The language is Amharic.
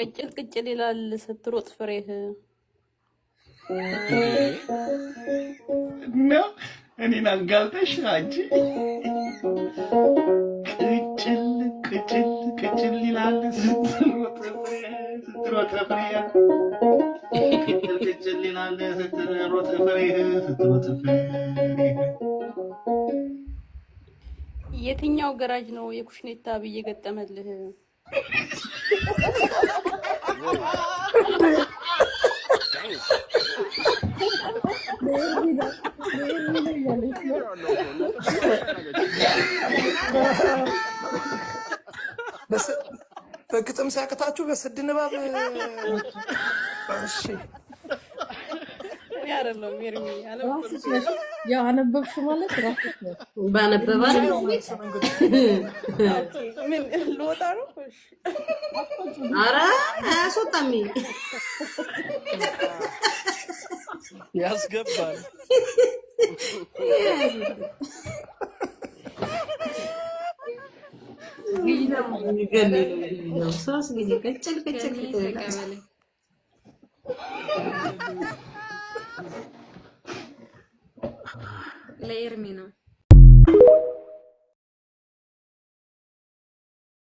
ቅጭል ቅጭል ይላል ስትሮጥ ፍሬህ ነው። እኔን አጋልጠሽ አንቺ ቅጭል ቅጭል ቅጭል ይላል ስትሮጥ ፍሬህ ቅጭል ቅጭል ይላል ስትሮጥ ፍሬህ የትኛው ገራጅ ነው የኩሽኔታ ብዬ ገጠመልህ? በግጥም ሲያቅታችሁ በስድ ንባብ እሺ ያረለው ሚርሚ ያው አነበብሽ ማለት ራስሽ ነው ባነበባ ነው ምን ልወጣ ነው? ኧረ አያስወጣም ያስገባል ሶስት ጊዜ ቅጭል ቅጭል ለኤርሚ ነው